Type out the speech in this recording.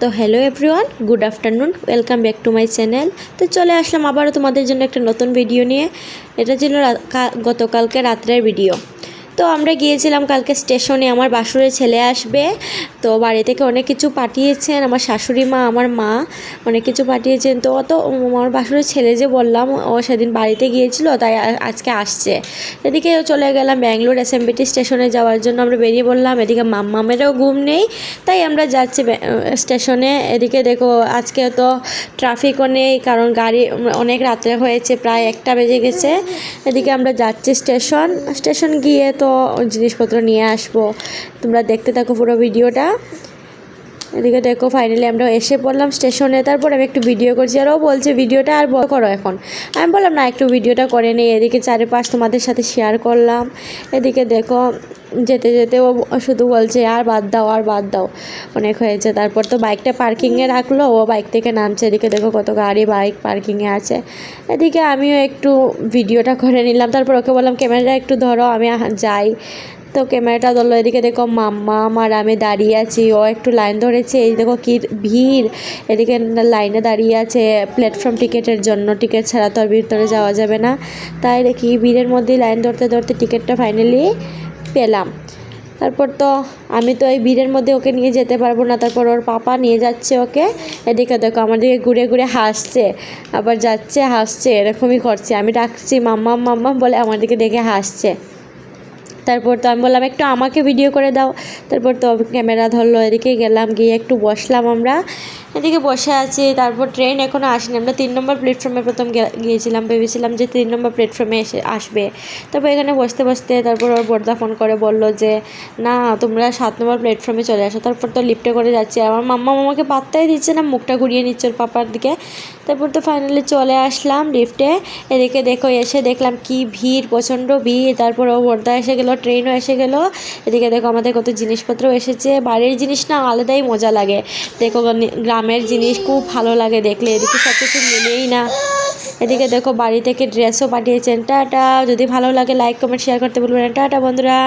তো hello everyone, good afternoon, welcome back to my channel. তো চলে আসলাম আবারও তোমাদের জন্য একটা নতুন ভিডিও নিয়ে। এটা ছিল গতকালকে রাত্রের ভিডিও। তো আমরা গিয়েছিলাম কালকে স্টেশনে, আমার বাসুরের ছেলে আসবে, তো বাড়ি থেকে অনেক কিছু পাঠিয়েছেন, আমার শাশুড়ি মা, আমার মা অনেক কিছু পাঠিয়েছেন। তো আমার বাসুরের ছেলে যে বললাম, ও সেদিন বাড়িতে গিয়েছিল, তাই আজকে আসছে। এদিকে চলে গেলাম ব্যাঙ্গালোর এসএমবিটি স্টেশনে যাওয়ার জন্য। আমরা বেরিয়ে পড়লাম। এদিকে মাম্মামেরও ঘুম নেই, তাই আমরা যাচ্ছি স্টেশনে। এদিকে দেখো আজকে তো ট্রাফিকও নেই, কারণ গাড়ি অনেক রাত্রে হয়েছে, প্রায় 1টা বেজে গেছে। এদিকে আমরা যাচ্ছি স্টেশন গিয়ে তো জিনিসপত্র নিয়ে আসবো। তোমরা দেখতে থাকো পুরো ভিডিওটা। এদিকে দেখো ফাইনালি আমরা এসে পড়লাম স্টেশনে। তারপর আমি একটু ভিডিও করছি, আর ও বলছে ভিডিওটা আর বড় করো এখন। আমি বললাম না, একটু ভিডিওটা করে নিই। এদিকে চারিপাশ তোমাদের সাথে শেয়ার করলাম। এদিকে দেখো যেতে যেতে ও শুধু বলছে আর বাদ দাও, অনেক হয়েছে। তারপর তো বাইকটা পার্কিংয়ে রাখলো, ও বাইক থেকে নামছে। এদিকে দেখো কত গাড়ি বাইক পার্কিংয়ে আছে। এদিকে আমিও একটু ভিডিওটা করে নিলাম। তারপর ওকে বললাম ক্যামেরাটা একটু ধরো, আমি যাই। তো ক্যামেরাটা ধরলো। এদিকে দেখো মাম্মা আর আমি দাঁড়িয়ে আছি, ও একটু লাইন ধরেছে। এই দেখো কি ভিড়, এদিকে লাইনে দাঁড়িয়ে আছে প্ল্যাটফর্ম টিকিটের জন্য। টিকিট ছাড়া তো আর ভিতরে যাওয়া যাবে না, তাই দেখি ভিড়ের মধ্যেই লাইন ধরতে ধরতে টিকিটটা ফাইনালি পেলাম। তারপর তো আমি তো এই ভিড়ের মধ্যে ওকে নিয়ে যেতে পারবো না, তারপর ওর পাপা নিয়ে যাচ্ছে ওকে। এদিকে দেখো আমার দিকে ঘুরে ঘুরে হাসছে, আবার যাচ্ছে হাসছে, এরকমই করছে। আমি ডাকছি মাম্মা বলে আমার দিকে দেখে হাসছে। তারপর তো আমি বললাম একটু আমাকে ভিডিও করে দাও। তারপর তো ক্যামেরা ধরলো। এদিকে গেলাম, গিয়ে একটু বসলাম আমরা। এদিকে বসে আছি। তারপর ট্রেন এখনও আসেনি। আমরা 3 নম্বর প্ল্যাটফর্মে প্রথম গিয়েছিলাম, ভেবেছিলাম যে 3 নম্বর প্ল্যাটফর্মে আসবে। তারপর এখানে বসতে তারপর ওর বর্দা ফোন করে বললো যে না, তোমরা 7 নম্বর প্ল্যাটফর্মে চলে আসো। তারপর তো লিফটে করে যাচ্ছি। আমার মাম্মা আমাকে পাত্তাই দিচ্ছে না, মুখটা ঘুরিয়ে নিচ্ছে ওর পাপার দিকে। তারপর তো ফাইনালি চলে আসলাম লিফটে। এদিকে দেখো এসে দেখলাম কি ভিড়, প্রচণ্ড ভিড়। তারপর ও বর্দা এসে গেলো, ট্রেনও এসে গেলো। এদিকে দেখো আমাদের কত জিনিসপত্র এসেছে। বাড়ির জিনিস না আলাদাই মজা লাগে। দেখো গ্রামের জিনিস খুব ভালো লাগে দেখলে। এদিকে সব কিছু মিলেই না। এদিকে দেখো বাড়ি থেকে ড্রেসও পাঠিয়েছেন। টাটা। যদি ভালো লাগে লাইক কমেন্ট শেয়ার করতে বলবেন। টাটা বন্ধুরা।